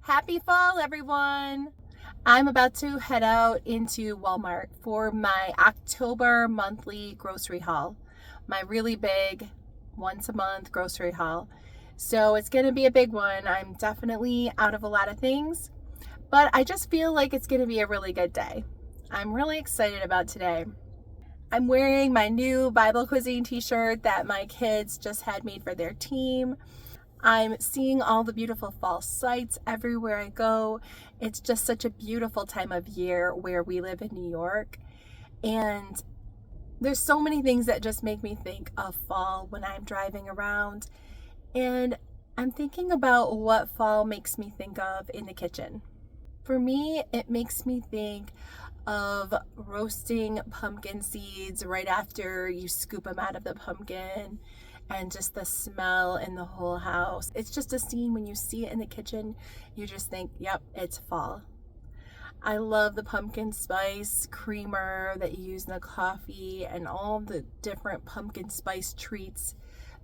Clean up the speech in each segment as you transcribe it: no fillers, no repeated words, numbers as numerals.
Happy fall, everyone! I'm about to head out into Walmart for my October monthly grocery haul, my really big once a month grocery haul. So it's going to be a big one. I'm definitely out of a lot of things, but I just feel like it's going to be a really good day. I'm really excited about today. I'm wearing my new Bible Cuisine t-shirt that my kids just had made for their team. I'm seeing all the beautiful fall sights everywhere I go. It's just such a beautiful time of year where we live in New York. And there's so many things that just make me think of fall when I'm driving around. And I'm thinking about what fall makes me think of in the kitchen. For me, it makes me think of roasting pumpkin seeds right after you scoop them out of the pumpkin, and just the smell in the whole house. It's just a scene when you see it in the kitchen, you just think, yep, it's fall. I love the pumpkin spice creamer that you use in the coffee and all the different pumpkin spice treats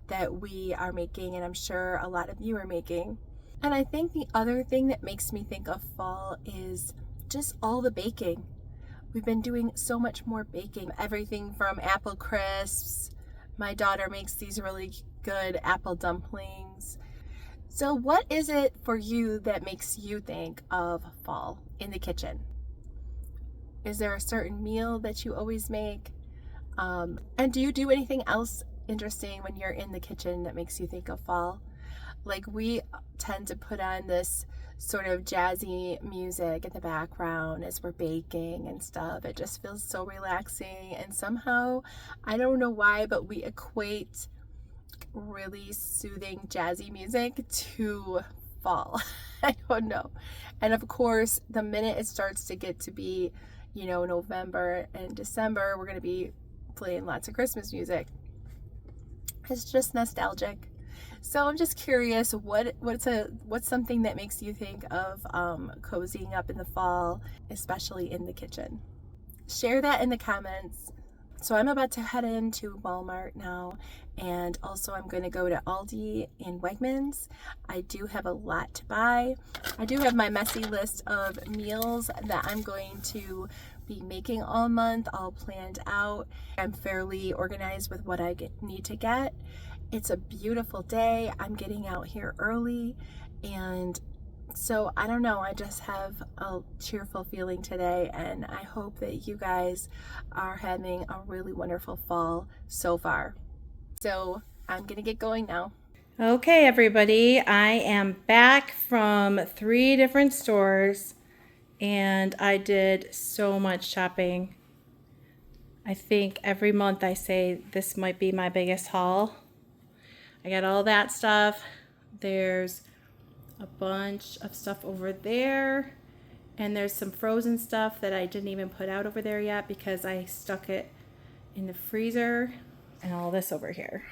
that we are making, and I'm sure a lot of you are making. And I think the other thing that makes me think of fall is just all the baking. We've been doing so much more baking, everything from apple crisps. My daughter makes these really good apple dumplings. So what is it for you that makes you think of fall in the kitchen? Is there a certain meal that you always make? And do you do anything else interesting when you're in the kitchen that makes you think of fall? Like, we tend to put on this sort of jazzy music in the background as we're baking and stuff. It just feels so relaxing, and somehow, I don't know why, but we equate really soothing jazzy music to fall. I don't know. And of course, the minute it starts to get to be, November and December, we're going to be playing lots of Christmas music. It's just nostalgic. So I'm just curious, what's something that makes you think of cozying up in the fall, especially in the kitchen? Share that in the comments. So I'm about to head into Walmart now, and also I'm going to go to Aldi and Wegmans. I do have a lot to buy. I do have my messy list of meals that I'm going to be making all month, all planned out. I'm fairly organized with what I need to get. It's a beautiful day. I'm getting out here early, and so I don't know, I just have a cheerful feeling today, and I hope that you guys are having a really wonderful fall so far. So I'm gonna get going now. Okay, everybody, I am back from 3 different stores, and I did so much shopping. I think every month I say this might be my biggest haul. I got all that stuff. There's a bunch of stuff over there, and there's some frozen stuff that I didn't even put out over there yet because I stuck it in the freezer, and all this over here.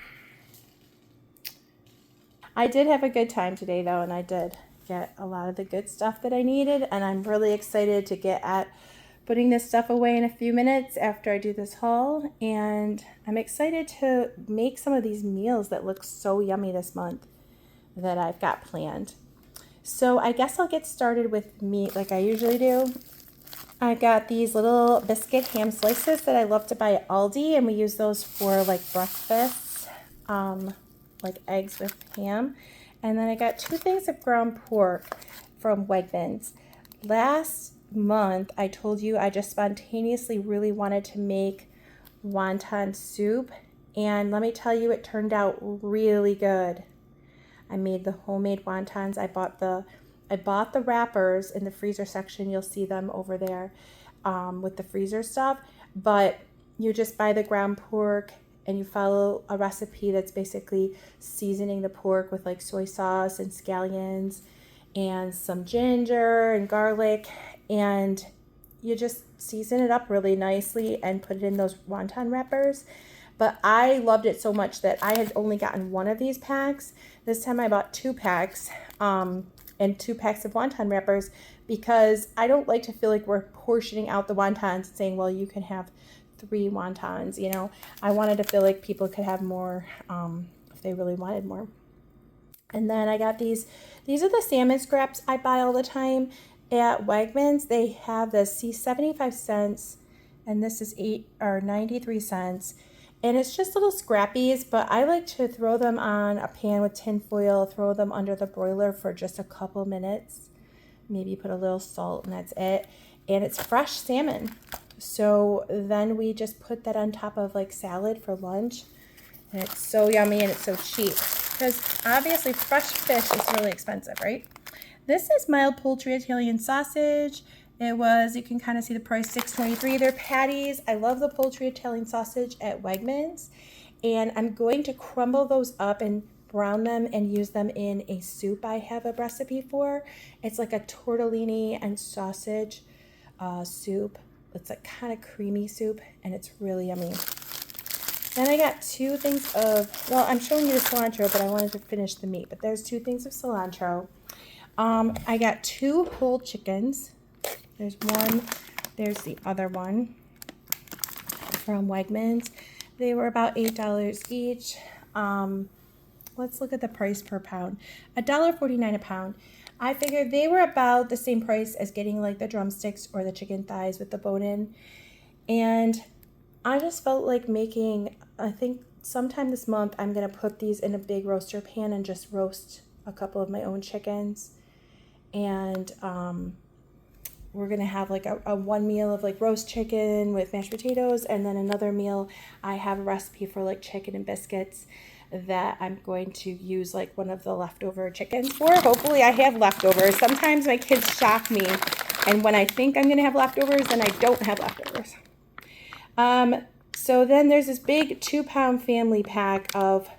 I did have a good time today though, and I did get a lot of the good stuff that I needed, and I'm really excited to get at putting this stuff away in a few minutes after I do this haul, and I'm excited to make some of these meals that look so yummy this month that I've got planned. So I guess I'll get started with meat like I usually do. I got these little biscuit ham slices that I love to buy at Aldi, and we use those for like breakfast, like eggs with ham. And then I got 2 things of ground pork from Wegmans. Last month I told you I just spontaneously really wanted to make wonton soup, and let me tell you, it turned out really good. I made the homemade wontons. I bought the wrappers in the freezer section. You'll see them over there with the freezer stuff. But you just buy the ground pork and you follow a recipe that's basically seasoning the pork with like soy sauce and scallions and some ginger and garlic, and you just season it up really nicely and put it in those wonton wrappers. But I loved it so much that I had only gotten one of these packs. This time I bought 2 packs and 2 packs of wonton wrappers, because I don't like to feel like we're portioning out the wontons and saying, well, you can have 3 wontons. I wanted to feel like people could have more if they really wanted more. And then I got these are the salmon scraps I buy all the time at Wegmans. They have the 75 cents, and this is 8 or 93 cents. And it's just little scrappies, but I like to throw them on a pan with tin foil, throw them under the broiler for just a couple minutes. Maybe put a little salt, and that's it. And it's fresh salmon. So then we just put that on top of like salad for lunch. And it's so yummy and it's so cheap. Because obviously fresh fish is really expensive, right? This is mild poultry Italian sausage. It was, you can kind of see the price, $6.23. They're patties. I love the poultry Italian sausage at Wegmans. And I'm going to crumble those up and brown them and use them in a soup I have a recipe for. It's like a tortellini and sausage soup. It's like kind of creamy soup, and it's really yummy. Then I got 2 things of, well, I'm showing you the cilantro, but I wanted to finish the meat. But there's 2 things of cilantro. I got 2 whole chickens. There's one, there's the other one from Wegmans. They were about $8 each. Let's look at the price per pound. $1.49 a pound. I figured they were about the same price as getting like the drumsticks or the chicken thighs with the bone in. And I just felt like making, I think sometime this month, I'm going to put these in a big roaster pan and just roast a couple of my own chickens. And we're going to have like a one meal of like roast chicken with mashed potatoes. And then another meal, I have a recipe for like chicken and biscuits that I'm going to use like one of the leftover chickens for. Hopefully I have leftovers. Sometimes my kids shock me, and when I think I'm going to have leftovers, then I don't have leftovers. So then there's this big 2-pound family pack of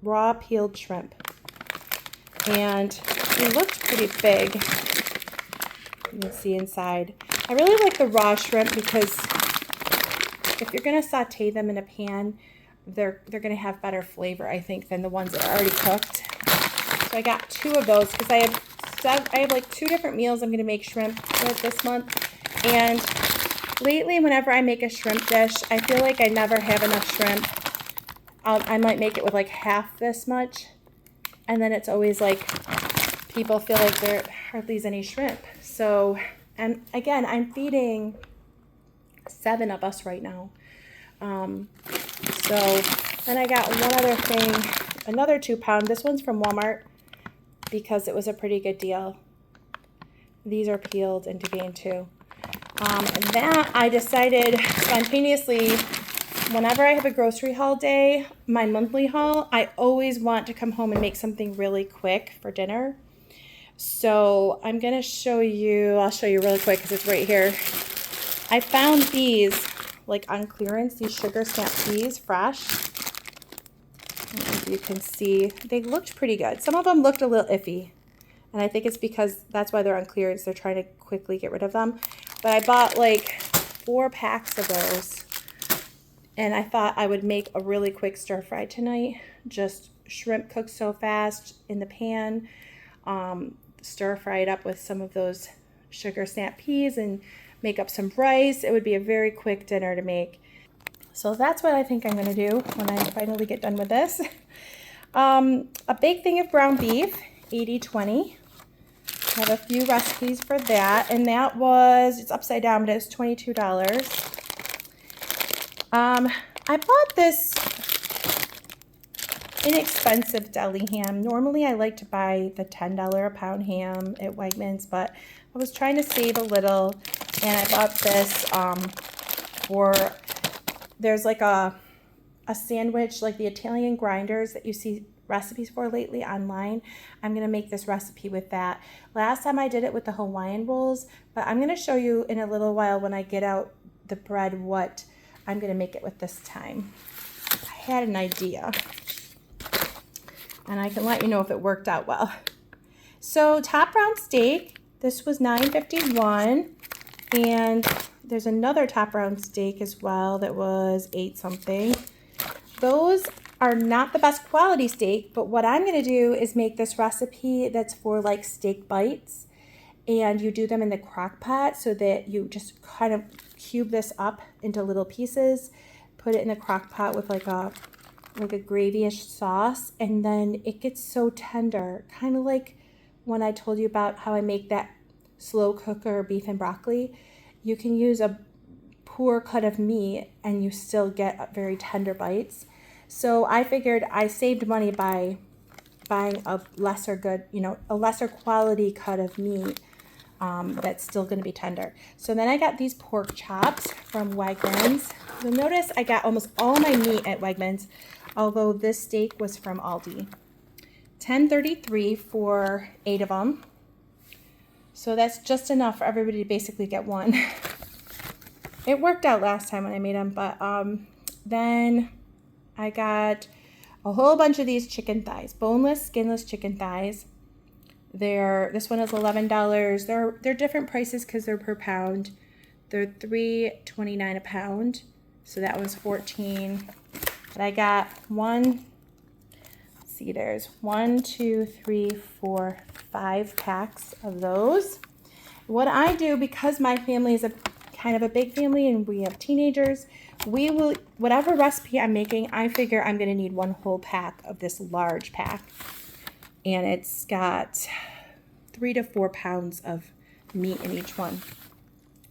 raw peeled shrimp, and they looked pretty big. You can see inside. I really like the raw shrimp because if you're going to saute them in a pan, they're going to have better flavor, I think, than the ones that are already cooked. So I got 2 of those because I have like 2 different meals I'm going to make shrimp with this month. And lately, whenever I make a shrimp dish, I feel like I never have enough shrimp. I might make it with like half this much, and then it's always like people feel like there hardly is any shrimp. So, and again, I'm feeding 7 of us right now. So then I got one other thing, another 2-pound. This one's from Walmart because it was a pretty good deal. These are peeled and deveined too. And that I decided spontaneously, whenever I have a grocery haul day, my monthly haul, I always want to come home and make something really quick for dinner. So I'm going to show you, I'll show you really quick because it's right here. I found these like on clearance, these sugar snap peas, fresh. I don't know if you can see, they looked pretty good. Some of them looked a little iffy, and I think it's because that's why they're on clearance. They're trying to quickly get rid of them. But I bought like 4 packs of those, and I thought I would make a really quick stir fry tonight. Just shrimp cooked so fast in the pan, stir fry it up with some of those sugar snap peas and make up some rice. It would be a very quick dinner to make. So that's what I think I'm going to do when I finally get done with this. A big thing of ground beef, 80-20. I have a few recipes for that, and that was, it's upside down, but it's $22. I bought this inexpensive deli ham. Normally I like to buy the $10 a pound ham at Wegmans, but I was trying to save a little, and I bought this there's like a sandwich, like the Italian grinders that you see recipes for lately online. I'm going to make this recipe with that. Last time I did it with the Hawaiian rolls, but I'm going to show you in a little while when I get out the bread what I'm going to make it with this time. I had an idea, and I can let you know if it worked out well. So top round steak, this was $9.51, and there's another top round steak as well that was $8 something. Those are not the best quality steak, but what I'm going to do is make this recipe that's for like steak bites, and you do them in the crock pot so that you just kind of cube this up into little pieces, put it in the crock pot with like a like a gravyish sauce, and then it gets so tender, kind of like when I told you about how I make that slow cooker beef and broccoli. You can use a poor cut of meat and you still get very tender bites. So I figured I saved money by buying a lesser quality cut of meat that's still going to be tender. So then I got these pork chops from Wegmans. You'll notice I got almost all my meat at Wegmans, although this steak was from Aldi. $10.33 for 8 of them. So that's just enough for everybody to basically get one. It worked out last time when I made them, but then I got a whole bunch of these chicken thighs, boneless, skinless chicken thighs. This one is $11. They're different prices because they're per pound. They're $3.29 a pound. So that was $14. But I got there's 1, 2, 3, 4, 5 packs of those. What I do, because my family is a kind of a big family and we have teenagers, whatever recipe I'm making, I figure I'm going to need one whole pack of this large pack. And it's got 3 to 4 pounds of meat in each one.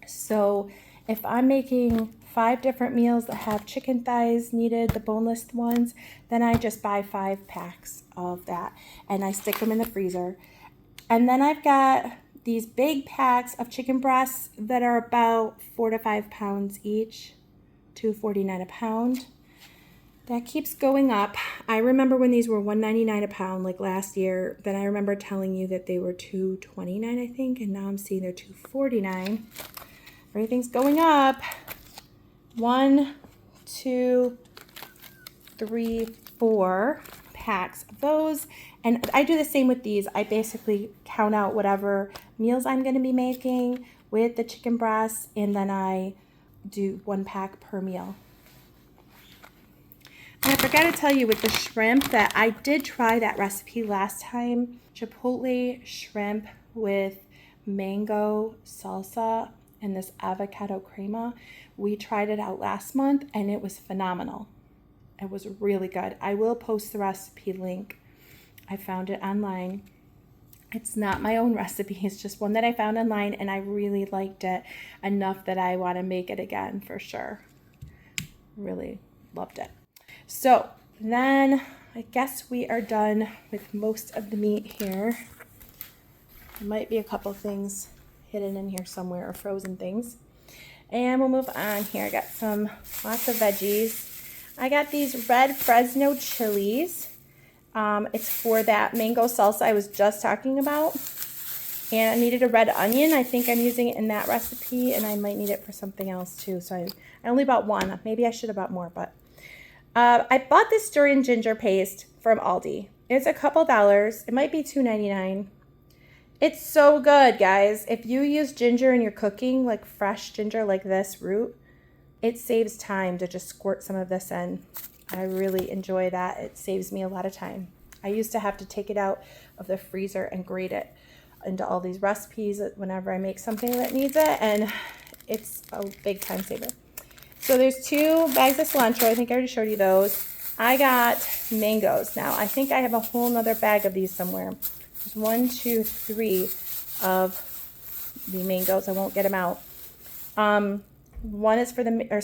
So if I'm making 5 different meals that have chicken thighs needed, the boneless ones, then I just buy 5 packs of that and I stick them in the freezer. And then I've got these big packs of chicken breasts that are about 4 to 5 pounds each, $2.49 a pound. That keeps going up. I remember when these were $1.99 a pound, like last year. Then I remember telling you that they were $2.29, I think, and now I'm seeing they're $2.49. Everything's going up. 1, 2, 3, 4 packs of those. And I do the same with these. I basically count out whatever meals I'm going to be making with the chicken breasts, and then I do 1 pack per meal. And I forgot to tell you with the shrimp that I did try that recipe last time. Chipotle shrimp with mango salsa and this avocado crema. We tried it out last month and it was phenomenal. It was really good. I will post the recipe link. I found it online. It's not my own recipe. It's just one that I found online and I really liked it enough that I want to make it again for sure. Really loved it. So then I guess we are done with most of the meat here. There might be a couple things hidden in here somewhere or frozen things. And we'll move on here. I got lots of veggies. I got these red Fresno chilies. It's for that mango salsa I was just talking about. And I needed a red onion. I think I'm using it in that recipe and I might need it for something else too. So I only bought one. Maybe I should have bought more, but I bought this stir-in ginger paste from Aldi. It's a couple dollars. It might be $2.99. It's so good, guys. If you use ginger in your cooking, like fresh ginger like this root, it saves time to just squirt some of this in. I really enjoy that. It saves me a lot of time. I used to have to take it out of the freezer and grate it into all these recipes whenever I make something that needs it, and it's a big time saver. So there's 2 bags of cilantro. I think I already showed you those. I got mangoes. Now, I think I have a whole nother bag of these somewhere. There's 1, 2, 3 of the mangoes. I won't get them out. One is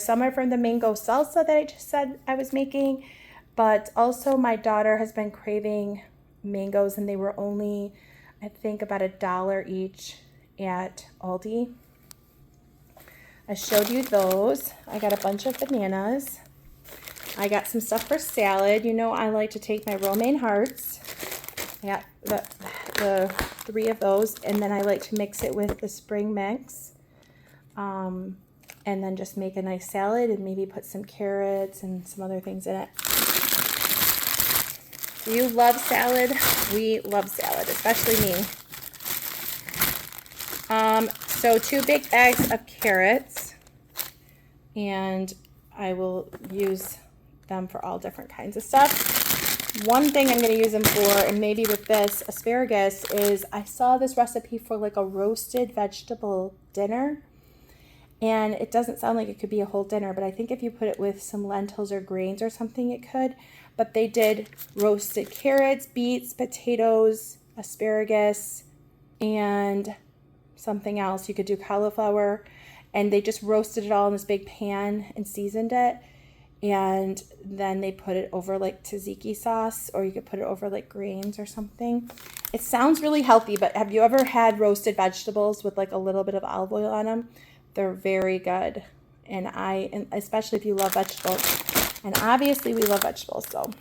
some are from the mango salsa that I just said I was making. But also my daughter has been craving mangoes, and they were only, I think, about $1 each at Aldi. I showed you those. I got a bunch of bananas. I got some stuff for salad. You know I like to take my romaine hearts. I got the 3 of those, and then I like to mix it with the spring mix. And then just make a nice salad and maybe put some carrots and some other things in it. Do you love salad? We love salad, especially me. So 2 big bags of carrots, and I will use them for all different kinds of stuff. One thing I'm going to use them for, and maybe with this asparagus, is I saw this recipe for like a roasted vegetable dinner, And it doesn't sound like it could be a whole dinner, but I think if you put it with some lentils or grains or something, it could. But they did roasted carrots, beets, potatoes, asparagus, and something else. You could do cauliflower. And they just roasted it all in this big pan and seasoned it. And then they put it over like tzatziki sauce, or you could put it over like grains or something. It sounds really healthy, but have you ever had roasted vegetables with like a little bit of olive oil on them? They're very good. And especially if you love vegetables. And obviously we love vegetables, so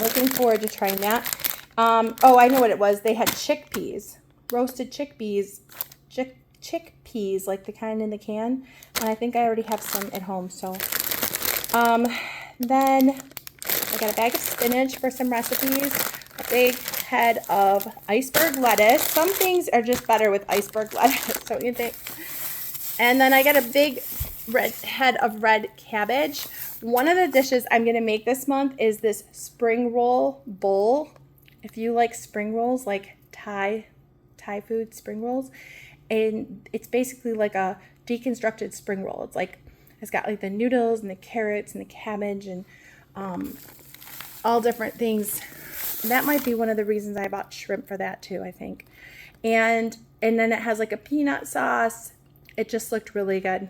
looking forward to trying that. Oh, I know what it was. They had chickpeas, roasted chickpeas, chickpeas, like the kind in the can. And I think I already have some at home, so. Then I got a bag of spinach for some recipes, a big head of iceberg lettuce. Some things are just better with iceberg lettuce, don't you think? And then I got a big head of red cabbage. One of the dishes I'm going to make this month is this spring roll bowl. If you like spring rolls, like Thai food spring rolls, and it's basically like a deconstructed spring roll. It's got like the noodles and the carrots and the cabbage and all different things. That might be one of the reasons I bought shrimp for that too, I think. And then it has like a peanut sauce. It just looked really good.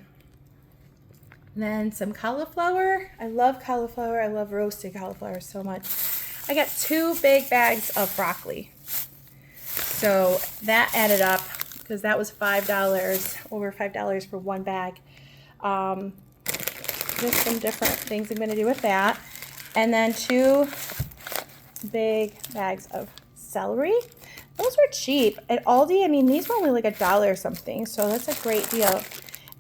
And then some cauliflower. I love cauliflower. I love roasted cauliflower so much. I got 2 big bags of broccoli. So that added up because that was $5, over $5 for one bag. Just some different things I'm going to do with that. And then 2 big bags of celery. Those were cheap. At Aldi, I mean, these were only like $1 or something, so that's a great deal.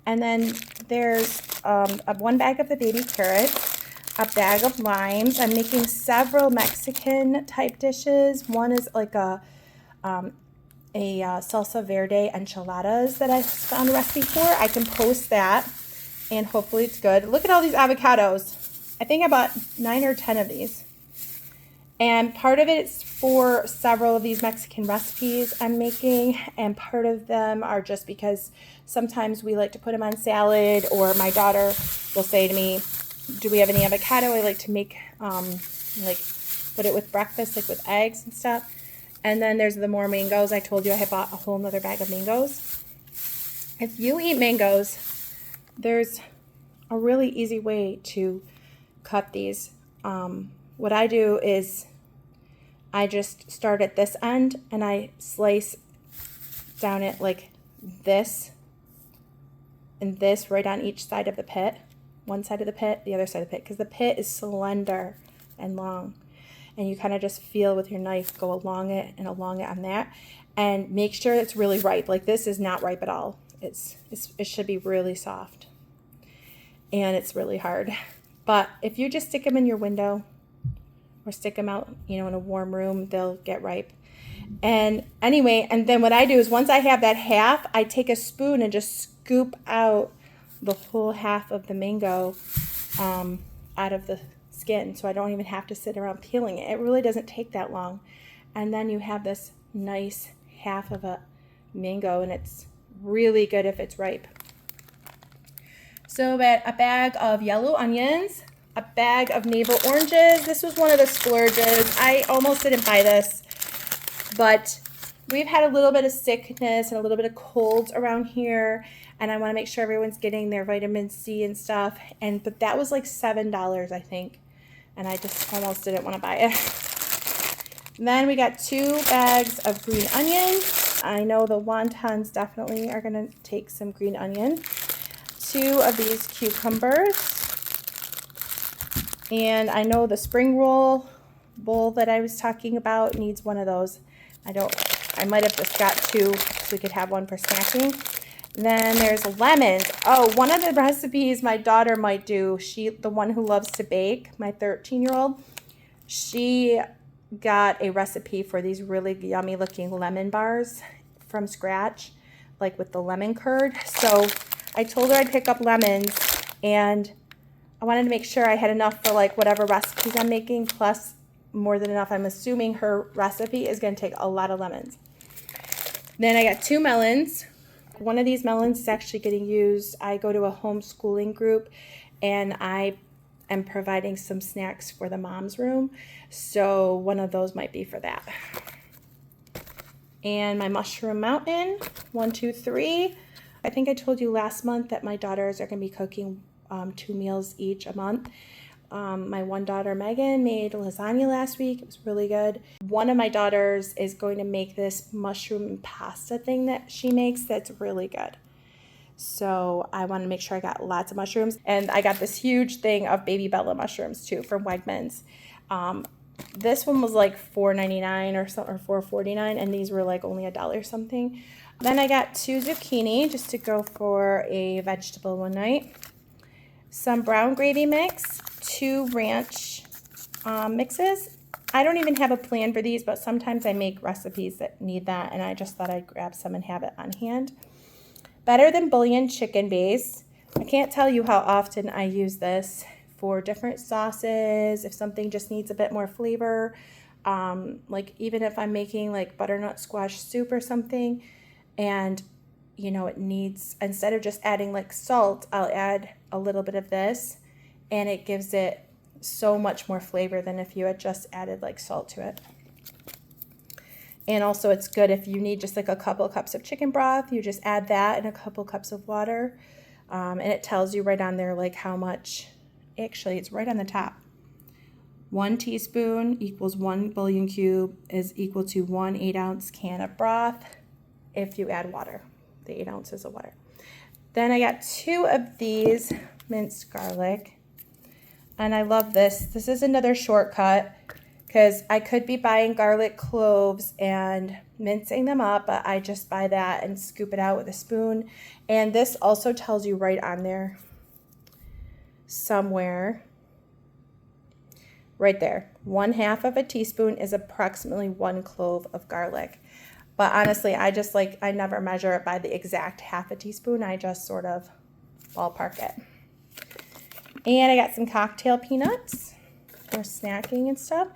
And then there's 1 bag of the baby carrots, a bag of limes. I'm making several Mexican type dishes. One is like a Salsa Verde Enchiladas that I found a recipe for. I can post that, and hopefully it's good. Look at all these avocados. I think I bought 9 or 10 of these. And part of it is for several of these Mexican recipes I'm making, and part of them are just because sometimes we like to put them on salad, or my daughter will say to me, do we have any avocado? I like to make, like put it with breakfast, like with eggs and stuff. And then there's the more mangoes. I told you I had bought a whole nother bag of mangoes. If you eat mangoes, there's a really easy way to cut these. What I do is I just start at this end and I slice down it like this and this right on each side of the pit. One side of the pit, the other side of the pit, because the pit is slender and long. And you kind of just feel with your knife, go along it and along it on that. And make sure it's really ripe. Like this is not ripe at all. It should be really soft. And it's really hard. But if you just stick them in your window or stick them out, in a warm room, they'll get ripe. And anyway, and then what I do is once I have that half, I take a spoon and just scoop out the whole half of the mango out of the skin. So I don't even have to sit around peeling it. It really doesn't take that long. And then you have this nice half of a mango, and it's really good if it's ripe. So a bag of yellow onions, a bag of navel oranges. This was one of the splurges. I almost didn't buy this, but we've had a little bit of sickness and a little bit of colds around here, and I want to make sure everyone's getting their vitamin C and stuff. But that was like $7, I think, and I just almost didn't want to buy it. And then we got 2 bags of green onion. I know the wontons definitely are going to take some green onion. 2 of these cucumbers. And I know the spring roll bowl that I was talking about needs one of those. I might have just got 2 so we could have one for snacking. Then there's lemons. Oh, one of the recipes my daughter might do, the one who loves to bake, my 13-year-old, she got a recipe for these really yummy looking lemon bars from scratch, like with the lemon curd. So I told her I'd pick up lemons, and I wanted to make sure I had enough for like whatever recipes I'm making, plus more than enough. I'm assuming her recipe is going to take a lot of lemons. Then I got 2 melons, one of these melons is actually getting used. I go to a homeschooling group and I am providing some snacks for the mom's room. So one of those might be for that. And my mushroom mountain, 1, 2, 3. I think I told you last month that my daughters are going to be cooking 2 meals each a month. My one daughter, Megan, made lasagna last week. It was really good. One of my daughters is going to make this mushroom pasta thing that she makes that's really good. So I want to make sure I got lots of mushrooms. And I got this huge thing of baby Bella mushrooms too from Wegmans. This one was like $4.99 or something, or $4.49, and these were like only $1 something. Then I got 2 zucchini just to go for a vegetable one night. Some brown gravy mix, 2 ranch mixes. I don't even have a plan for these, but sometimes I make recipes that need that, and I just thought I'd grab some and have it on hand. Better Than Bouillon Chicken base. I can't tell you how often I use this for different sauces, if something just needs a bit more flavor. Like even if I'm making like butternut squash soup or something, and you know, it needs, instead of just adding like salt, I'll add a little bit of this, and it gives it so much more flavor than if you had just added like salt to it. And also it's good if you need just like a couple cups of chicken broth, you just add that and a couple cups of water. And it tells you right on there like how much, actually it's right on the top. 1 teaspoon equals 1 bouillon cube is equal to 1 8-ounce can of broth if you add water, the 8 ounces of water. Then I got 2 of these minced garlic, and I love this. This is another shortcut because I could be buying garlic cloves and mincing them up, but I just buy that and scoop it out with a spoon. And this also tells you right on there somewhere, right there, 1/2 of a teaspoon is approximately 1 clove of garlic. But honestly, I just like, I never measure it by the exact 1/2 teaspoon. I just sort of ballpark it. And I got some cocktail peanuts for snacking and stuff.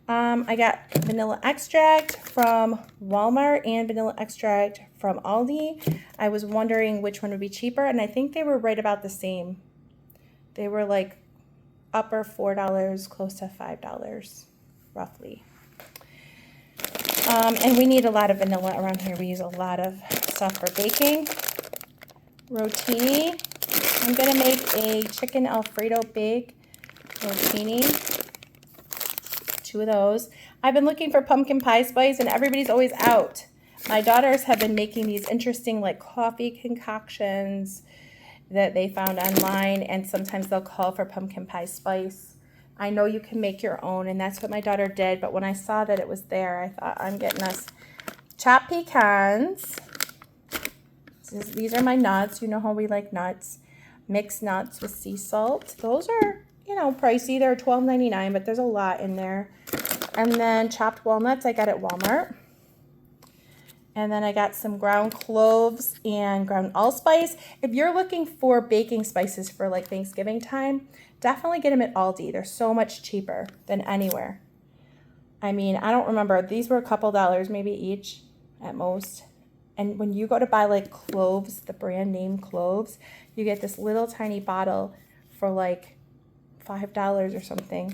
I got vanilla extract from Walmart and vanilla extract from Aldi. I was wondering which one would be cheaper, and I think they were right about the same. They were like upper $4, close to $5, roughly. And we need a lot of vanilla around here. We use a lot of stuff for baking. Rotini. I'm going to make a chicken Alfredo bake rotini. 2 of those. I've been looking for pumpkin pie spice and everybody's always out. My daughters have been making these interesting like coffee concoctions that they found online, and sometimes they'll call for pumpkin pie spice. I know you can make your own, and that's what my daughter did, but when I saw that it was there, I thought I'm getting us chopped pecans. These are my nuts. You know how we like nuts. Mixed nuts with sea salt. Those are, you know, pricey. They're $12.99, but there's a lot in there. And then chopped walnuts I got at Walmart. And then I got some ground cloves and ground allspice. If you're looking for baking spices for like Thanksgiving time, definitely get them at Aldi. They're so much cheaper than anywhere. I mean, I don't remember. These were a couple dollars maybe each at most. And when you go to buy like cloves, the brand name cloves, you get this little tiny bottle for like $5 or something.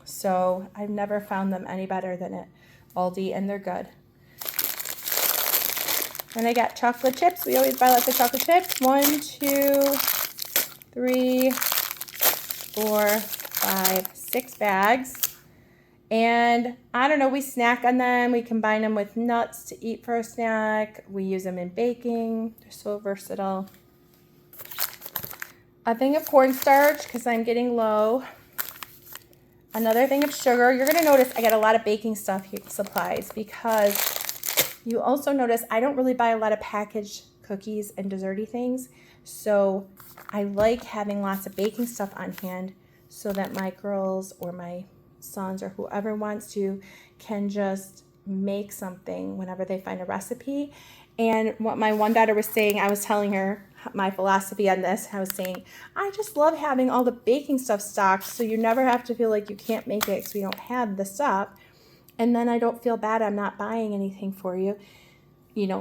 So I've never found them any better than at Aldi, and they're good. And I got chocolate chips. We always buy lots of chocolate chips. 1, 2, 3, 4, 5, 6 bags. And I don't know, we snack on them. We combine them with nuts to eat for a snack. We use them in baking. They're so versatile. A thing of cornstarch because I'm getting low. Another thing of sugar. You're going to notice I got a lot of baking stuff supplies because you also notice I don't really buy a lot of packaged cookies and desserty things. So I like having lots of baking stuff on hand so that my girls or my sons or whoever wants to can just make something whenever they find a recipe. And what my one daughter was saying, I was telling her my philosophy on this. I was saying, I just love having all the baking stuff stocked so you never have to feel like you can't make it because we don't have the stuff. And then I don't feel bad I'm not buying anything for you.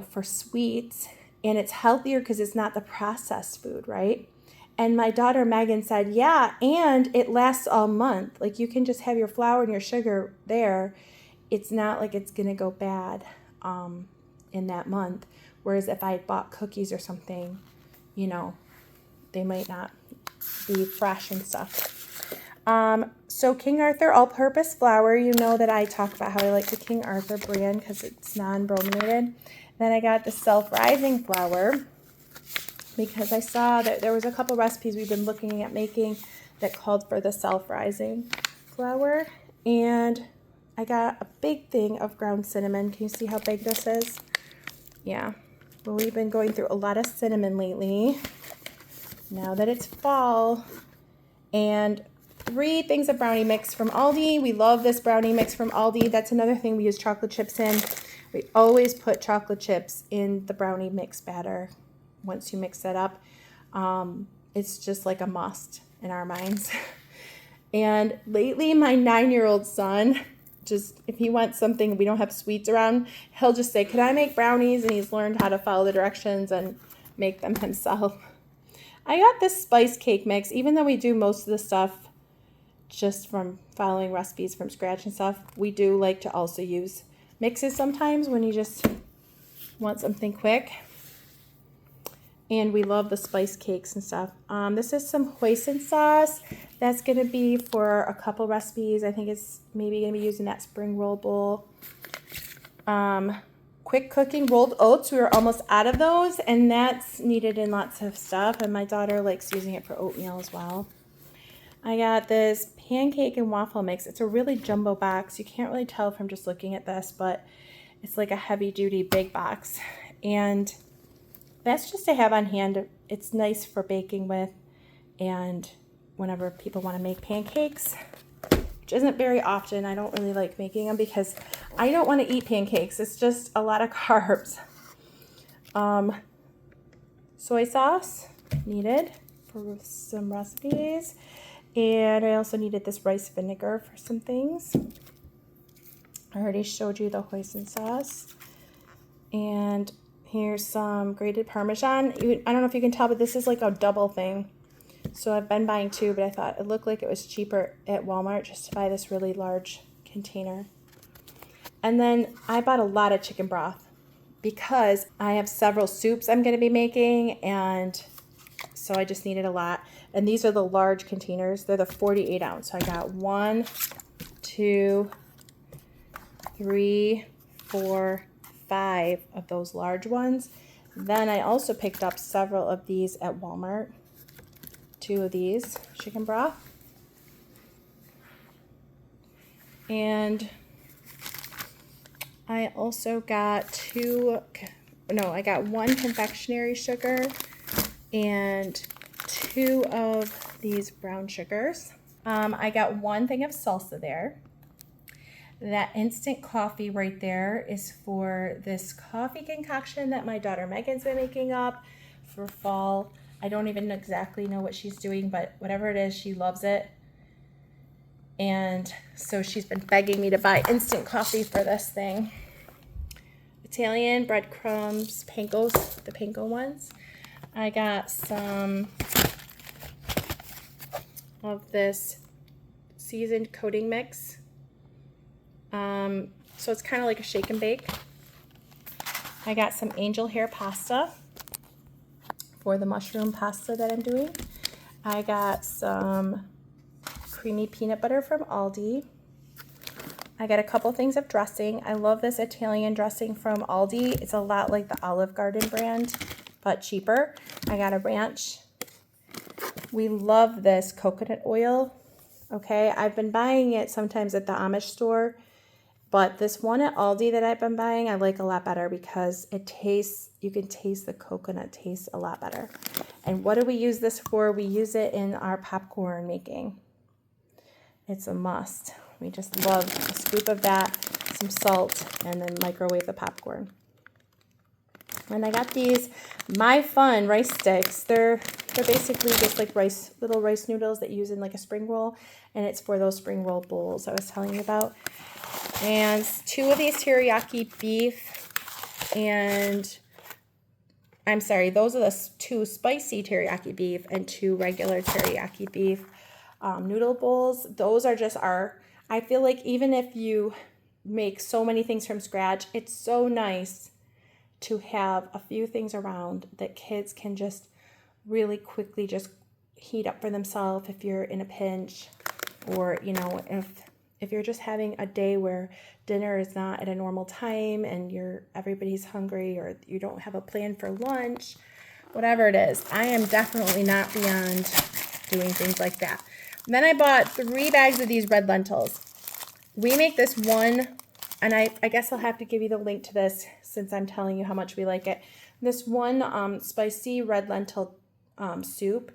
for sweets, and it's healthier because it's not the processed food, right? And my daughter Megan said, yeah, and it lasts all month. Like, you can just have your flour and your sugar there. It's not like it's going to go bad in that month. Whereas if I bought cookies or something, they might not be fresh and stuff. So King Arthur all-purpose flour, that I talk about how I like the King Arthur brand because it's non-brominated. Then I got the self-rising flour because I saw that there was a couple recipes we've been looking at making that called for the self-rising flour. And I got a big thing of ground cinnamon. Can you see how big this is? Yeah. Well, we've been going through a lot of cinnamon lately, now that it's fall. And 3 things of brownie mix from Aldi. We love this brownie mix from Aldi. That's another thing we use chocolate chips in. We always put chocolate chips in the brownie mix batter once you mix that up. It's just like a must in our minds. And lately, my 9-year-old son, just if he wants something, we don't have sweets around, he'll just say, can I make brownies? And he's learned how to follow the directions and make them himself. I got this spice cake mix, even though we do most of the stuff just from following recipes from scratch and stuff. We do like to also use mixes sometimes when you just want something quick. And we love the spice cakes and stuff. This is some hoisin sauce. That's going to be for a couple recipes. I think it's maybe going to be using that spring roll bowl. Quick cooking rolled oats. We were almost out of those, and that's needed in lots of stuff. And my daughter likes using it for oatmeal as well. I got this pancake and waffle mix. It's a really jumbo box. You can't really tell from just looking at this, but it's like a heavy-duty big box. And that's just to have on hand. It's nice for baking with, and whenever people want to make pancakes, which isn't very often. I don't really like making them because I don't want to eat pancakes. It's just a lot of carbs. Soy sauce needed for some recipes. And I also needed this rice vinegar for some things. I already showed you the hoisin sauce. And here's some grated Parmesan. I don't know if you can tell, but this is like a double thing. So I've been buying 2, but I thought it looked like it was cheaper at Walmart just to buy this really large container. And then I bought a lot of chicken broth because I have several soups I'm going to be making, and so I just needed a lot. And these are the large containers. They're the 48 ounce. So I got 1, 2, 3, 4, 5 of those large ones. Then I also picked up several of these at Walmart. 2 of these chicken broth. And I also got I got 1 confectionery sugar and 2 of these brown sugars. I got 1 thing of salsa there. That instant coffee right there is for this coffee concoction that my daughter Megan's been making up for fall. I don't even exactly know what she's doing, but whatever it is, she loves it. And so she's been begging me to buy instant coffee for this thing. Italian breadcrumbs, pancos, the panko ones. I got some of this seasoned coating mix. So it's kind of like a shake and bake. I got some angel hair pasta for the mushroom pasta that I'm doing. I got some creamy peanut butter from Aldi. I got a couple things of dressing. I love this Italian dressing from Aldi. It's a lot like the Olive Garden brand, but cheaper. I got a ranch. We love this coconut oil. Okay, I've been buying it sometimes at the Amish store, but this one at Aldi that I've been buying, I like a lot better because you can taste the coconut taste a lot better. And what do we use this for? We use it in our popcorn making. It's a must. We just love a scoop of that, some salt, and then microwave the popcorn. And I got these My Fun rice sticks. They're basically just like little rice noodles that you use in like a spring roll, and it's for those spring roll bowls I was telling you about. And 2 of these teriyaki beef and I'm sorry, those are the 2 spicy teriyaki beef and 2 regular teriyaki beef noodle bowls. Those are just I feel like even if you make so many things from scratch, it's so nice to have a few things around that kids can just really quickly just heat up for themselves if you're in a pinch, or if you're just having a day where dinner is not at a normal time and everybody's hungry, or you don't have a plan for lunch, whatever it is. I am definitely not beyond doing things like that. And then I bought 3 bags of these red lentils. We make this one, and I guess I'll have to give you the link to this since I'm telling you how much we like it. This one spicy red lentil soup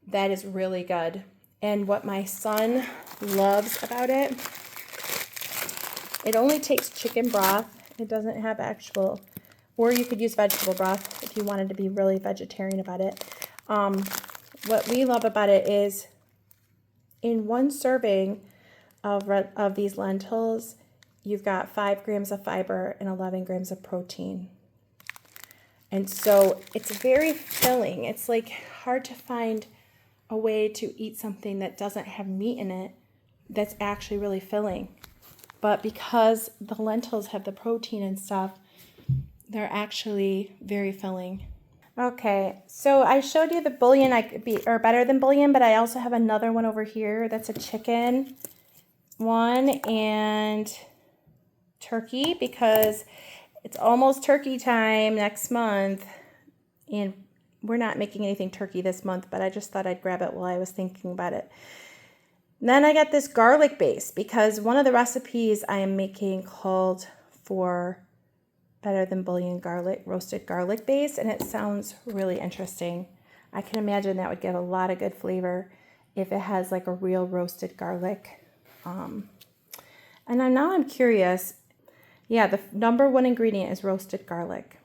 that is really good. And what my son loves about it, it only takes chicken broth. It doesn't have actual, or you could use vegetable broth if you wanted to be really vegetarian about it. What we love about it is in 1 serving of these lentils, you've got 5 grams of fiber and 11 grams of protein. And so it's very filling. It's like hard to find a way to eat something that doesn't have meat in it that's actually really filling. But because the lentils have the protein and stuff, they're actually very filling. Okay, so I showed you the bouillon or better than bouillon, but I also have another one over here that's a chicken one and turkey, because it's almost turkey time next month, and we're not making anything turkey this month, but I just thought I'd grab it while I was thinking about it. And then I got this garlic base, because one of the recipes I am making called for better than bouillon garlic, roasted garlic base, and it sounds really interesting. I can imagine that would give a lot of good flavor if it has like a real roasted garlic. And now I'm curious. Yeah, the number 1 ingredient is roasted garlic,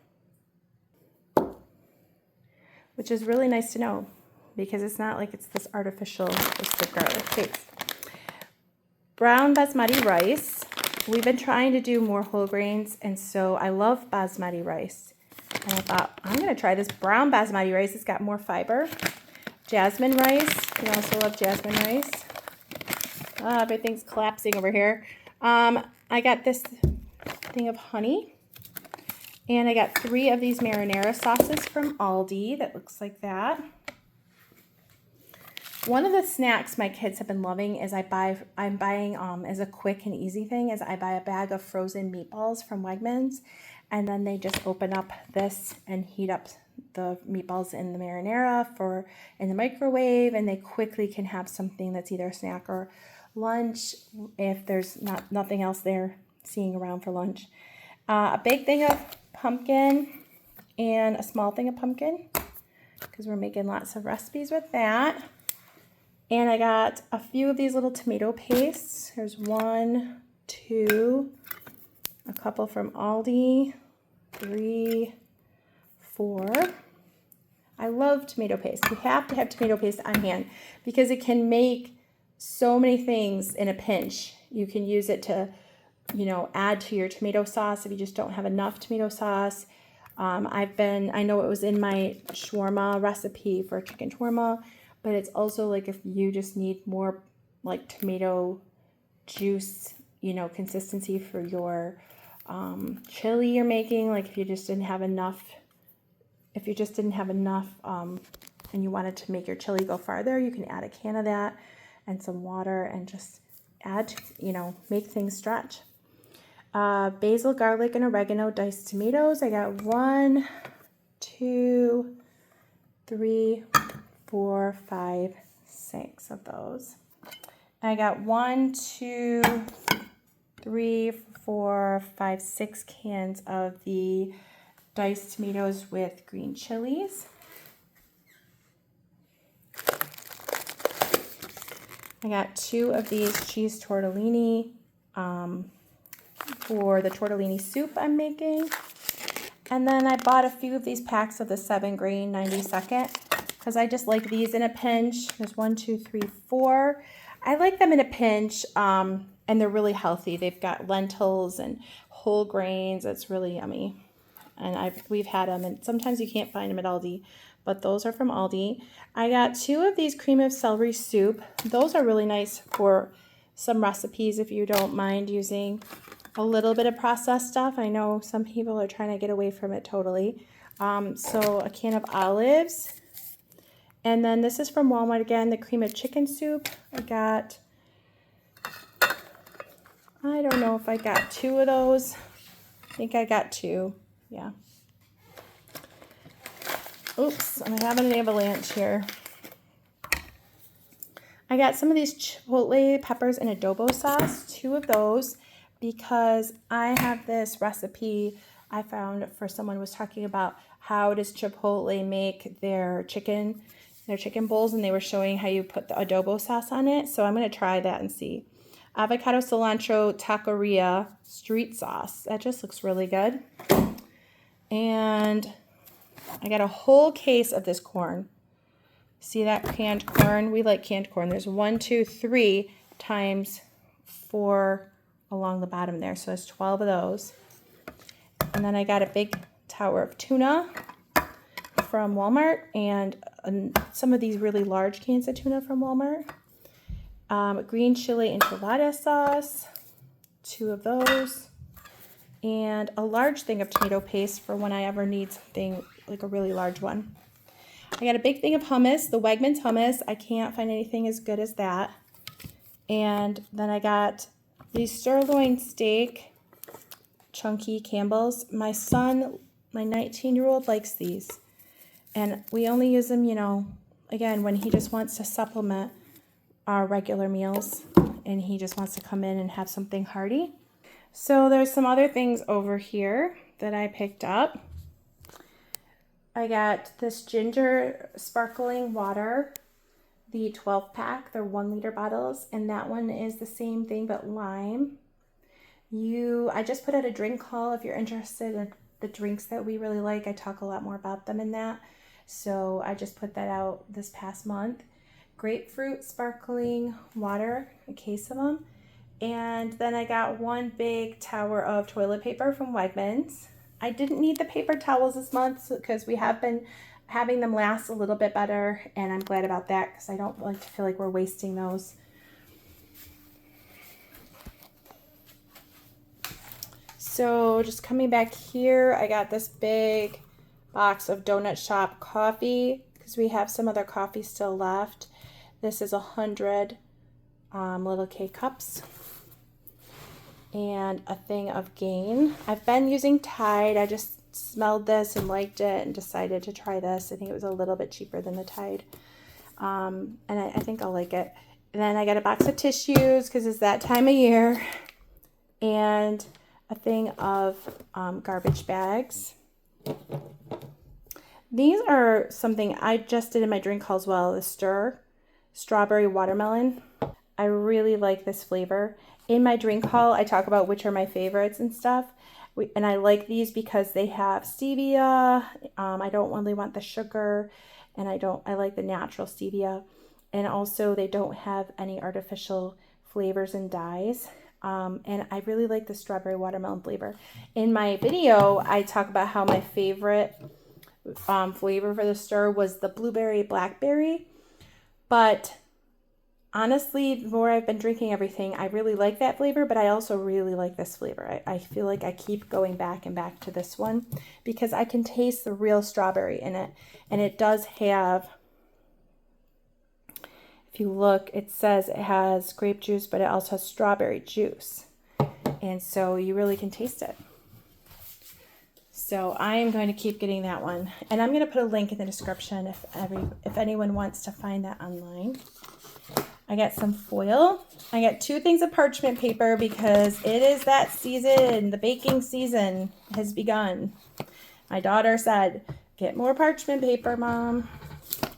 which is really nice to know, because it's not like it's this artificial roasted garlic base. Brown basmati rice. We've been trying to do more whole grains, and so I love basmati rice. And I thought, I'm going to try this brown basmati rice. It's got more fiber. Jasmine rice. We also love jasmine rice. Everything's collapsing over here. I got this thing of honey. And I got 3 of these marinara sauces from Aldi that looks like that. One of the snacks my kids have been loving is I'm buying as a quick and easy thing is I buy a bag of frozen meatballs from Wegmans, and then they just open up this and heat up the meatballs in the marinara in the microwave, and they quickly can have something that's either a snack or lunch if there's nothing else they're seeing around for lunch. A big thing of pumpkin and a small thing of pumpkin, because we're making lots of recipes with that. And I got a few of these little tomato pastes. There's 1, 2, a couple from Aldi, 3, 4. I love tomato paste. You have to have tomato paste on hand because it can make so many things in a pinch. You can use it to, add to your tomato sauce if you just don't have enough tomato sauce. I know it was in my shawarma recipe for chicken shawarma, but it's also like if you just need more like tomato juice, consistency for your chili you're making. Like if you just didn't have enough, and you wanted to make your chili go farther, you can add a can of that and some water and just add, make things stretch. Basil, garlic, and oregano, diced tomatoes. I got 1, 2, 3, 4, 5, 6 of those. I got 1, 2, 3, 4, 5, 6 cans of the diced tomatoes with green chilies. I got 2 of these cheese tortellini for the tortellini soup I'm making. And then I bought a few of these packs of the 7-grain 90-second because I just like these in a pinch. There's 1, 2, 3, 4. I like them in a pinch, and they're really healthy. They've got lentils and whole grains. It's really yummy. and we've had them, and sometimes you can't find them at Aldi, but those are from Aldi. I got 2 of these cream of celery soup. Those are really nice for some recipes if you don't mind using a little bit of processed stuff. I know some people are trying to get away from it totally. So a can of olives. And then this is from Walmart again, the cream of chicken soup. I don't know if I got 2 of those. I think I got 2. Yeah. Oops, I'm having an avalanche here. I got some of these chipotle peppers in adobo sauce, 2 of those, because I have this recipe I found for someone was talking about how does Chipotle make their chicken bowls, and they were showing how you put the adobo sauce on it. So I'm going to try that and see. Avocado cilantro taqueria street sauce. That just looks really good. And I got a whole case of this corn. See that canned corn? We like canned corn. There's 1, 2, 3 times 4 along the bottom there. So there's 12 of those. And then I got a big tower of tuna from Walmart and some of these really large cans of tuna from Walmart. Green chili enchilada sauce, 2 of those. And a large thing of tomato paste for when I ever need something like a really large one. I got a big thing of hummus, the Wegmans hummus. I can't find anything as good as that. And then I got these sirloin steak, chunky Campbell's. My son, my 19-year-old, likes these. And we only use them, again, when he just wants to supplement our regular meals. And he just wants to come in and have something hearty. So there's some other things over here that I picked up. I got this ginger sparkling water, the 12-pack. They're 1-liter bottles, and that one is the same thing but lime. I just put out a drink haul if you're interested in the drinks that we really like. I talk a lot more about them in that. So I just put that out this past month. Grapefruit sparkling water, a case of them. And then I got 1 big tower of toilet paper from Wegmans. I didn't need the paper towels this month because we have been having them last a little bit better, and I'm glad about that because I don't like to feel like we're wasting those. So just coming back here, I got this big box of Donut Shop coffee because we have some other coffee still left. This is 100 little K-cups. And a thing of Gain. I've been using Tide. I just smelled this and liked it and decided to try this. I think it was a little bit cheaper than the Tide. And I think I'll like it. And then I got a box of tissues because it's that time of year. And a thing of garbage bags. These are something I just did in my drink haul as well. The Stir Strawberry Watermelon. I really like this flavor. In my drink haul, I talk about which are my favorites and stuff. And I like these because they have stevia. I don't really want the sugar, and I like the natural stevia. And also they don't have any artificial flavors and dyes. And I really like the strawberry watermelon flavor. In my video, I talk about how my favorite flavor for the Stir was the blueberry blackberry. But honestly, the more I've been drinking everything, I really like that flavor, but I also really like this flavor. I feel like I keep going back and back to this one because I can taste the real strawberry in it. And it does have, if you look, it says it has grape juice, but it also has strawberry juice. And so you really can taste it. So I am going to keep getting that one. And I'm going to put a link in the description if anyone wants to find that online. I got some foil. I got 2 things of parchment paper because it is that season. The baking season has begun. My daughter said, "Get more parchment paper, Mom."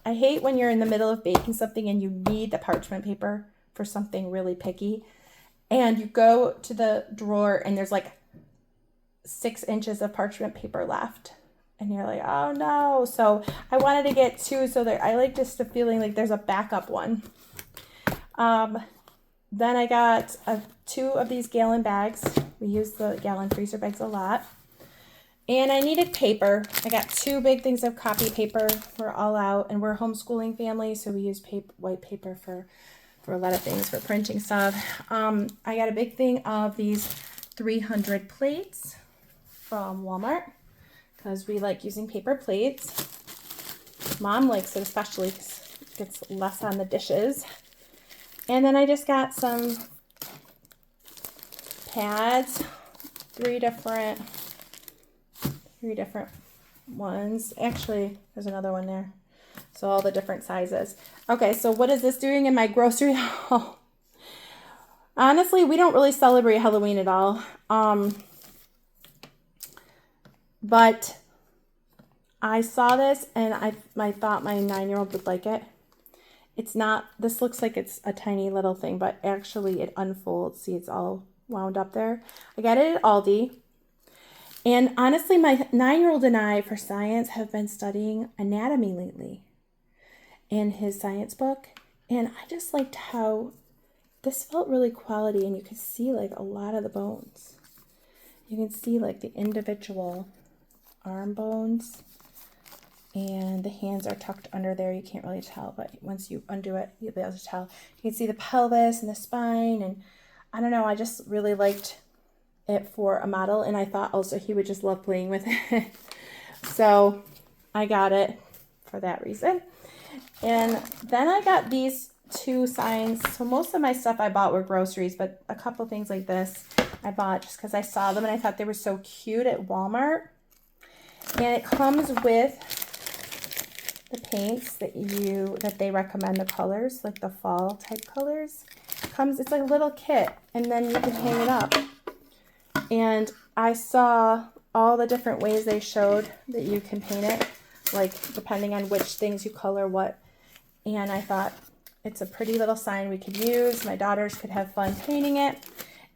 I hate when you're in the middle of baking something and you need the parchment paper for something really picky. And you go to the drawer and there's like 6 inches of parchment paper left. And you're like, oh no. So I wanted to get 2 so that I like just the feeling like there's a backup one. Then I got 2 of these gallon bags. We use the gallon freezer bags a lot. And I needed paper. I got 2 big things of copy paper. We're all out, and we're a homeschooling family, so we use white paper for a lot of things, for printing stuff. I got a big thing of these 300 plates from Walmart because we like using paper plates. Mom likes it especially because it gets less on the dishes. And then I just got some pads, three different ones. Actually, there's another one there. So all the different sizes. Okay, so what is this doing in my grocery haul? Honestly, we don't really celebrate Halloween at all. But I saw this and I thought my 9-year-old would like it. It's not, this looks like it's a tiny little thing, but actually it unfolds. See, it's all wound up there. I got it at Aldi. And honestly, my 9-year-old and I, for science, have been studying anatomy lately in his science book. And I just liked how this felt really quality, and you could see like a lot of the bones. You can see like the individual arm bones, and the hands are tucked under there. You can't really tell, but once you undo it, you'll be able to tell. You can see the pelvis and the spine, and I don't know, I just really liked it for a model, and I thought also he would just love playing with it. So I got it for that reason. And then I got these 2 signs. So most of my stuff I bought were groceries, but a couple things like this I bought just because I saw them and I thought they were so cute at Walmart. And it comes with the paints that they recommend, the colors, like the fall type colors. It's like a little kit, and then you can hang it up. And I saw all the different ways they showed that you can paint it, like depending on which things you color what. And I thought it's a pretty little sign we could use. My daughters could have fun painting it.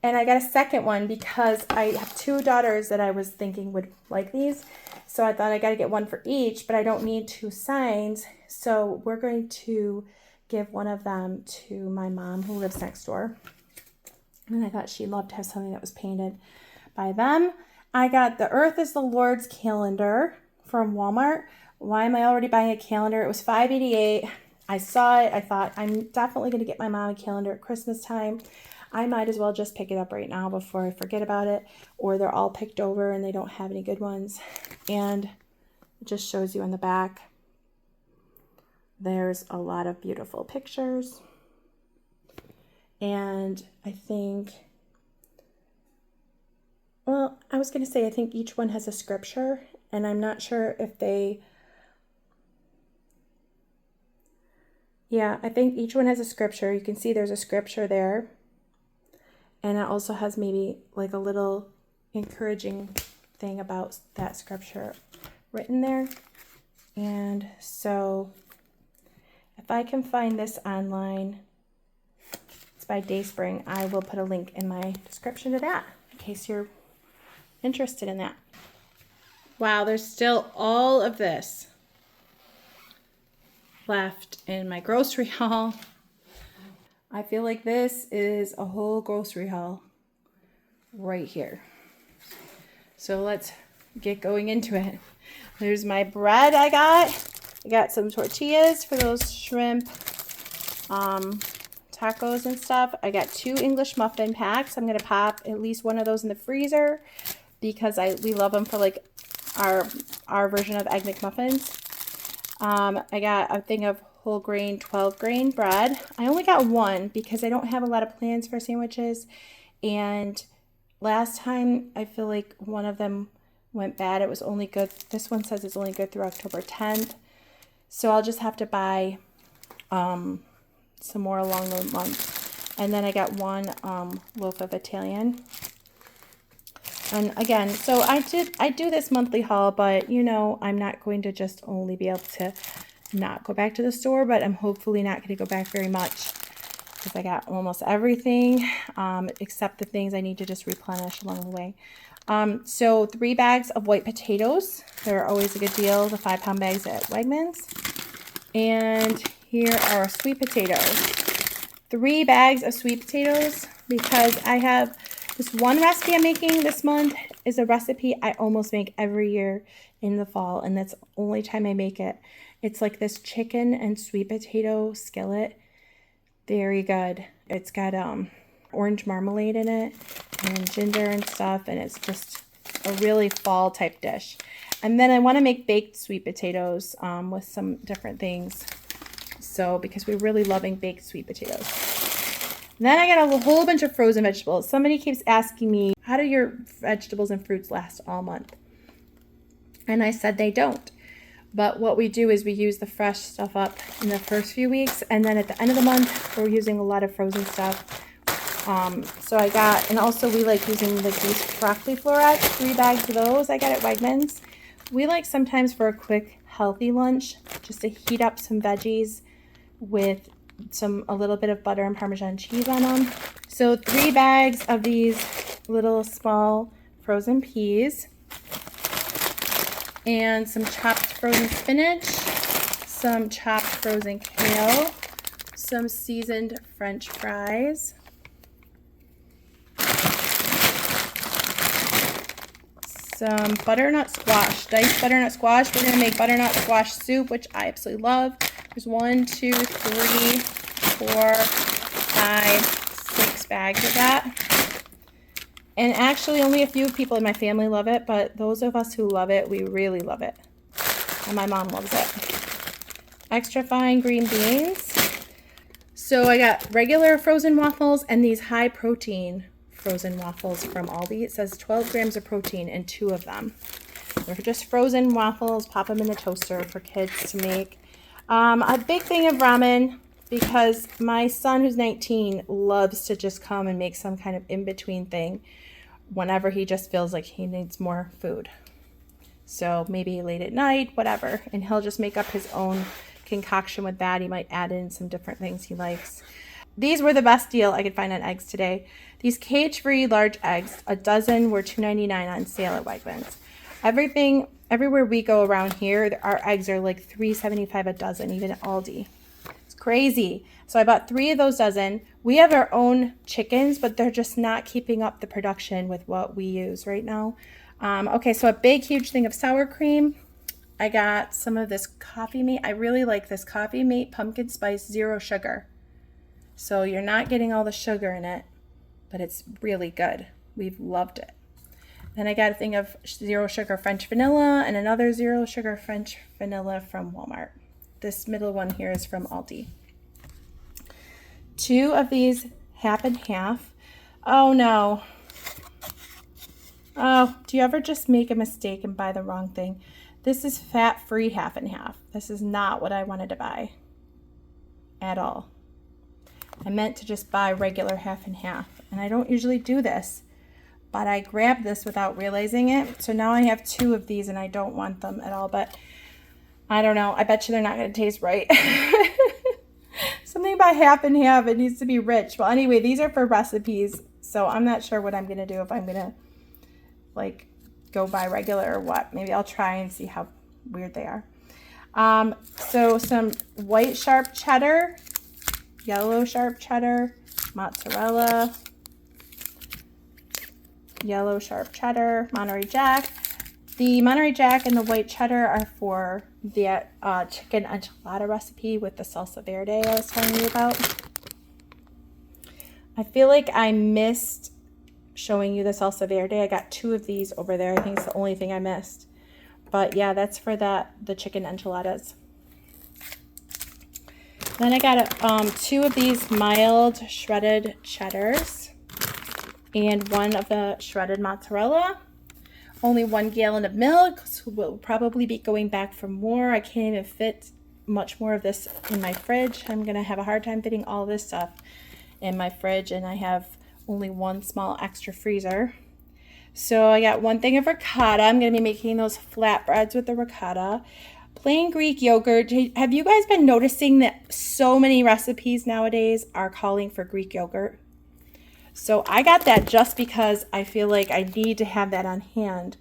And I got a second one because I have 2 daughters that I was thinking would like these. So I thought I got to get one for each, but I don't need 2 signs. So we're going to give one of them to my mom who lives next door. And I thought she'd love to have something that was painted by them. I got the Earth is the Lord's calendar from Walmart. Why am I already buying a calendar? It was $5.88. I saw it. I thought I'm definitely going to get my mom a calendar at Christmas time. I might as well just pick it up right now before I forget about it, or they're all picked over and they don't have any good ones. And it just shows you on the back. There's a lot of beautiful pictures. And I think, well, I was going to say, I think each one has a scripture, and I'm not sure if I think each one has a scripture. You can see there's a scripture there. And it also has maybe like a little encouraging thing about that scripture written there. And so if I can find this online, it's by Dayspring, I will put a link in my description to that in case you're interested in that. Wow, there's still all of this left in my grocery haul. I feel like this is a whole grocery haul right here. So let's get going into it. There's my bread I got some tortillas for those shrimp tacos and stuff. I got 2 English muffin packs. I'm going to pop at least one of those in the freezer because we love them for like our version of Egg McMuffins. I got a thing of whole grain 12 grain bread. I only got one because I don't have a lot of plans for sandwiches, and last time I feel like one of them went bad. It was only good, this one says it's only good through October 10th, so I'll just have to buy some more along the month. And then I got 1 loaf of Italian. And again, so I do this monthly haul, but you know, I'm not going to just only be able to not go back to the store, but I'm hopefully not going to go back very much because I got almost everything except the things I need to just replenish along the way. So 3 bags of white potatoes. They're always a good deal, the 5-pound bags at Wegmans. And here are sweet potatoes. 3 bags of sweet potatoes because I have this one recipe I'm making this month, is a recipe I almost make every year in the fall, and that's the only time I make it. It's like this chicken and sweet potato skillet. Very good. It's got orange marmalade in it and ginger and stuff, and it's just a really fall type dish. And then I want to make baked sweet potatoes with some different things. So because we're really loving baked sweet potatoes. Then I got a whole bunch of frozen vegetables. Somebody keeps asking me, how do your vegetables and fruits last all month? And I said they don't. But what we do is we use the fresh stuff up in the first few weeks, and then at the end of the month, we're using a lot of frozen stuff. So I got, and also we like using like these broccoli florets, 3 bags of those I got at Wegmans. We like sometimes for a quick healthy lunch, just to heat up some veggies with a little bit of butter and Parmesan cheese on them. So 3 bags of these little small frozen peas, and some chopped frozen spinach, some chopped frozen kale, some seasoned French fries, some butternut squash, diced butternut squash. We're going to make butternut squash soup, which I absolutely love. There's 1, 2, 3, 4, 5, 6 bags of that. And actually only a few people in my family love it, but those of us who love it, we really love it. And my mom loves it. Extra fine green beans. So I got regular frozen waffles and these high protein frozen waffles from Aldi. It says 12 grams of protein in 2 of them. They're just frozen waffles. Pop them in the toaster for kids to make. A big thing of ramen, because my son, who's 19, loves to just come and make some kind of in-between thing whenever he just feels like he needs more food. So maybe late at night, whatever, and he'll just make up his own concoction with that. He might add in some different things he likes. These were the best deal I could find on eggs today. These cage-free large eggs, a dozen were $2.99 on sale at Wegmans. Everywhere we go around here, our eggs are like $3.75 a dozen, even at Aldi. It's crazy. So I bought 3 of those dozen. We have our own chickens, but they're just not keeping up the production with what we use right now. Okay, so a big, huge thing of sour cream. I got some of this coffee mate. I really like this coffee mate pumpkin spice 0 sugar. So you're not getting all the sugar in it, but it's really good. We've loved it. Then I got a thing of 0 sugar French vanilla and another 0 sugar French vanilla from Walmart. This middle one here is from Aldi. 2 of these half and half. Oh no. Oh, do you ever just make a mistake and buy the wrong thing? This is fat-free half and half. This is not what I wanted to buy at all. I meant to just buy regular half and half, and I don't usually do this, but I grabbed this without realizing it. So now I have 2 of these and I don't want them at all, but I don't know. I bet you they're not going to taste right. Something about half and half, it needs to be rich. Well, anyway, these are for recipes, so I'm not sure what I'm going to do, if I'm going to like go buy regular or what. Maybe I'll try and see how weird they are. So some white sharp cheddar, yellow sharp cheddar, mozzarella, yellow sharp cheddar, Monterey Jack. The Monterey Jack and the white cheddar are for the chicken enchilada recipe with the Salsa Verde I was telling you about. I feel like I missed showing you the Salsa Verde. I got 2 of these over there. I think it's the only thing I missed. But yeah, that's for the chicken enchiladas. Then I got 2 of these mild shredded cheddars and 1 of the shredded mozzarella. Only 1 gallon of milk, so we'll probably be going back for more. I can't even fit much more of this in my fridge. I'm going to have a hard time fitting all this stuff in my fridge, and I have only 1 small extra freezer. So I got 1 thing of ricotta. I'm going to be making those flatbreads with the ricotta. Plain Greek yogurt. Have you guys been noticing that so many recipes nowadays are calling for Greek yogurt? So I got that just because I feel like I need to have that on hand,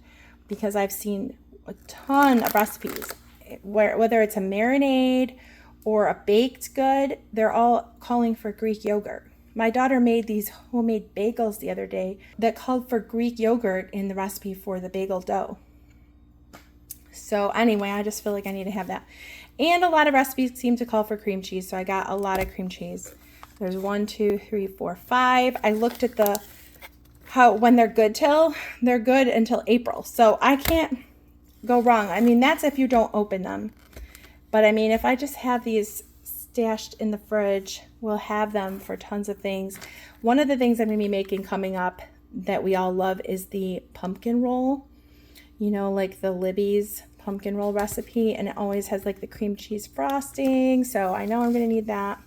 because I've seen a ton of recipes whether it's a marinade or a baked good, they're all calling for Greek yogurt. My daughter made these homemade bagels the other day that called for Greek yogurt in the recipe for the bagel dough. So anyway, I just feel like I need to have that. And a lot of recipes seem to call for cream cheese, so I got a lot of cream cheese. There's 1, 2, 3, 4, 5. I looked at the when they're good until April. So I can't go wrong. I mean, that's if you don't open them. But I mean, if I just have these stashed in the fridge, we'll have them for tons of things. One of the things I'm going to be making coming up that we all love is the pumpkin roll. You know, like the Libby's pumpkin roll recipe, and it always has like the cream cheese frosting. So I know I'm going to need that.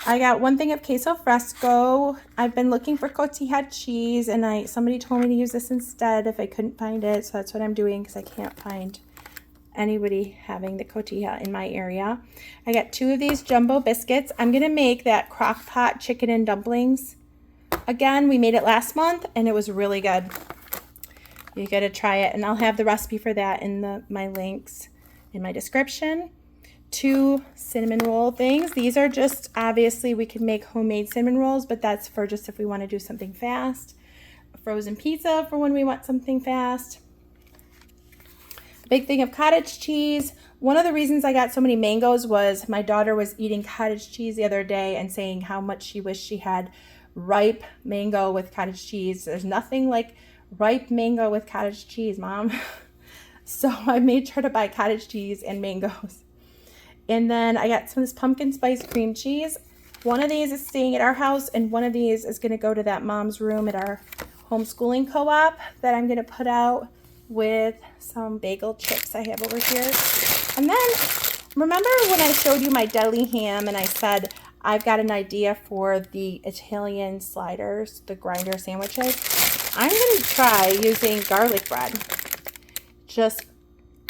I got 1 thing of queso fresco. I've been looking for cotija cheese, and somebody told me to use this instead if I couldn't find it. So that's what I'm doing because I can't find anybody having the cotija in my area. I got 2 of these jumbo biscuits. I'm going to make that crock pot chicken and dumplings. Again, we made it last month and it was really good. You got to try it, and I'll have the recipe for that in my links in my description. 2 cinnamon roll things. These are just, obviously we can make homemade cinnamon rolls, but that's for just if we want to do something fast. A frozen pizza for when we want something fast. Big thing of cottage cheese. One of the reasons I got so many mangoes was my daughter was eating cottage cheese the other day and saying how much she wished she had ripe mango with cottage cheese. There's nothing like ripe mango with cottage cheese, Mom. So I made sure to buy cottage cheese and mangoes. And then I got some of this pumpkin spice cream cheese. One of these is staying at our house, and one of these is going to go to that mom's room at our homeschooling co-op that I'm going to put out with some bagel chips I have over here. And then, remember when I showed you my deli ham and I said I've got an idea for the Italian sliders, the grinder sandwiches? I'm going to try using garlic bread. Just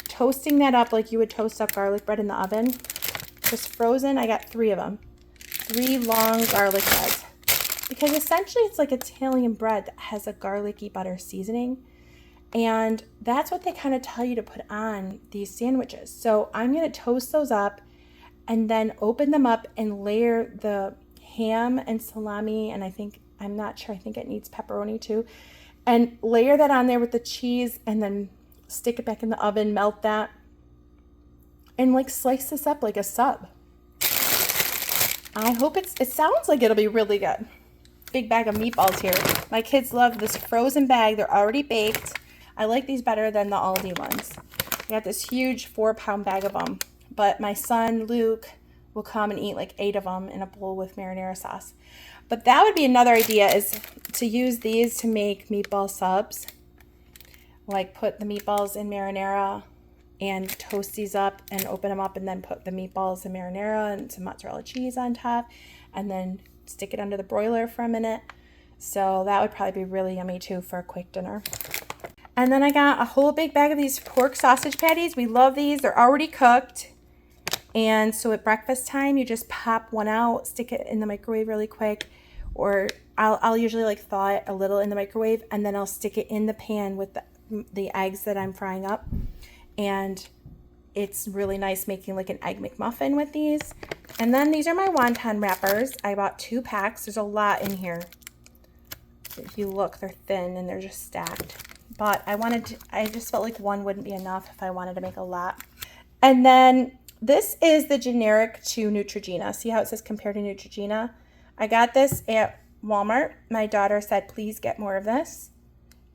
toasting that up like you would toast up garlic bread in the oven. Just frozen. I got 3 of them. 3 long garlic breads. Because essentially it's like Italian bread that has a garlicky butter seasoning. And that's what they kind of tell you to put on these sandwiches. So I'm going to toast those up and then open them up and layer the ham and salami. And I think it needs pepperoni too. And layer that on there with the cheese and then stick it back in the oven, melt that, and like slice this up like a sub. I hope it sounds like it'll be really good. Big bag of meatballs here. My kids love this frozen bag. They're already baked. I like these better than the Aldi ones. I got this huge 4-pound bag of them, but my son Luke will come and eat like 8 of them in a bowl with marinara sauce. But that would be another idea, is to use these to make meatball subs. Like put the meatballs in marinara and toast these up and open them up and then put the meatballs in marinara and some mozzarella cheese on top and then stick it under the broiler for a minute. So that would probably be really yummy too for a quick dinner. And then I got a whole big bag of these pork sausage patties. We love these. They're already cooked. And so at breakfast time, you just pop one out, stick it in the microwave really quick, or I'll usually like thaw it a little in the microwave, and then I'll stick it in the pan with the eggs that I'm frying up. And it's really nice making like an egg McMuffin with these. And then these are my wonton wrappers. I bought 2 packs. There's a lot in here. If you look, they're thin and they're just stacked. But I just felt like one wouldn't be enough if I wanted to make a lot. And then this is the generic to Neutrogena. See how it says compared to Neutrogena? I got this at Walmart. My daughter said, please get more of this.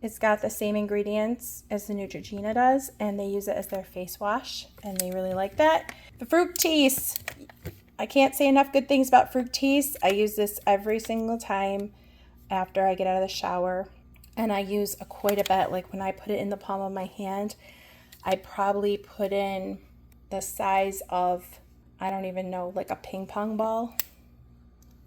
It's got the same ingredients as the Neutrogena does, and they use it as their face wash, and they really like that. The Fructis. I can't say enough good things about Fructis. I use this every single time after I get out of the shower, and I use quite a bit. Like when I put it in the palm of my hand, I probably put in the size of, I don't even know, like a ping pong ball.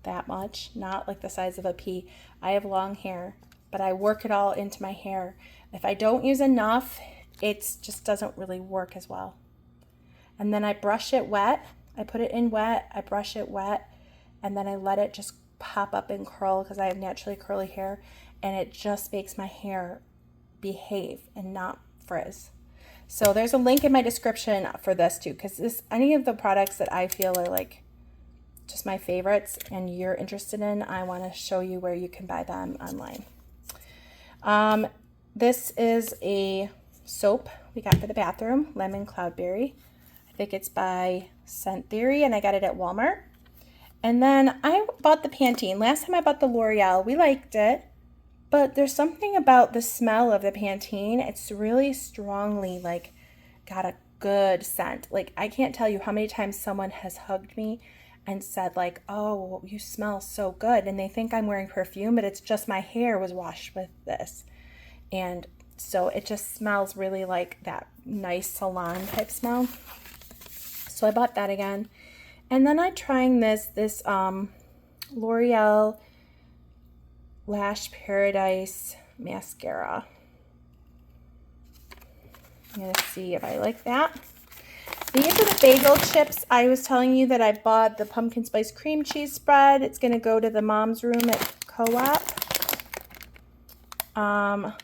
That much, not like the size of a pea. I have long hair, but I work it all into my hair. If I don't use enough, it just doesn't really work as well. And then I brush it wet. I put it in wet, I brush it wet, and then I let it just pop up and curl because I have naturally curly hair, and it just makes my hair behave and not frizz. So there's a link in my description for this too, because any of the products that I feel are like just my favorites and you're interested in, I want to show you where you can buy them online. This is a soap we got for the bathroom, Lemon Cloudberry. I think it's by Scent Theory, and I got it at Walmart. And then I bought the Pantene. Last time I bought the L'Oreal, we liked it, but there's something about the smell of the Pantene. It's really strongly like got a good scent. Like I can't tell you how many times someone has hugged me and said like, "Oh, you smell so good," and they think I'm wearing perfume, but it's just my hair was washed with this. And so it just smells really like that nice salon type smell. So I bought that again. And then I'm trying this L'Oreal Lash Paradise mascara. I'm going to see if I like that. These are the bagel chips. I was telling you that I bought the pumpkin spice cream cheese spread. It's going to go to the mom's room at Co-op.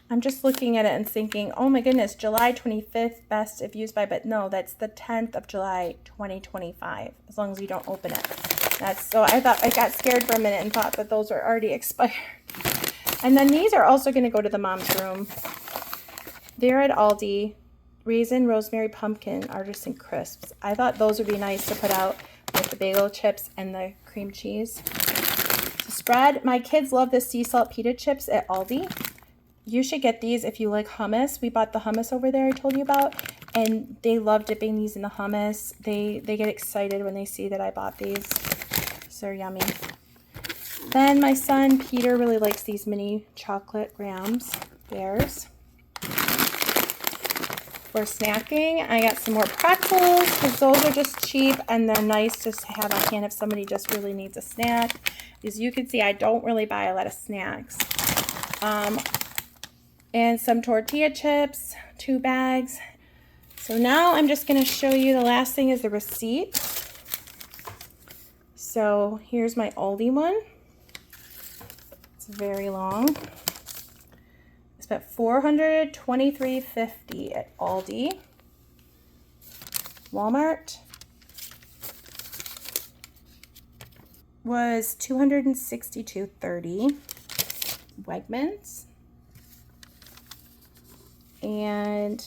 I'm just looking at it and thinking, oh my goodness, July 25th, best if used by, but no, that's the 10th of July, 2025, as long as you don't open it. So I got scared for a minute and thought that those were already expired. And then these are also going to go to the mom's room. They're at Aldi, Raisin Rosemary Pumpkin Artisan Crisps. I thought those would be nice to put out with the bagel chips and the cream cheese. Spread. My kids love the sea salt pita chips at Aldi. You should get these if you like hummus. We bought the hummus over there I told you about, and they love dipping these in the hummus. They get excited when they see that I bought these. So they're yummy. Then my son Peter really likes these mini chocolate grahams bears. For snacking, I got some more pretzels because those are just cheap and they're nice just to have on hand if somebody just really needs a snack. As you can see, I don't really buy a lot of snacks. And some tortilla chips, 2 bags. So now I'm just going to show you the last thing is the receipt. So here's my Aldi one. It's very long. I spent $423.50 at Aldi. Walmart was $262.30. Wegmans, and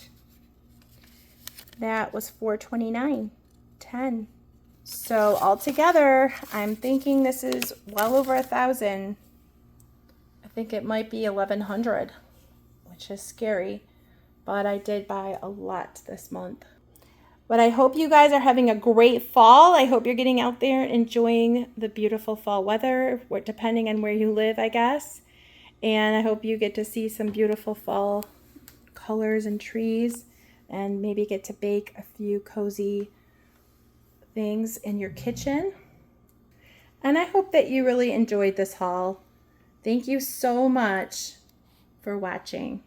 that was $429.10. So altogether, I'm thinking this is well over $1,000. I think it might be $1,100, which is scary, but I did buy a lot this month. But I hope you guys are having a great fall. I hope you're getting out there enjoying the beautiful fall weather, depending on where you live, I guess. And I hope you get to see some beautiful fall colors and trees and maybe get to bake a few cozy things in your kitchen. And I hope that you really enjoyed this haul. Thank you so much for watching.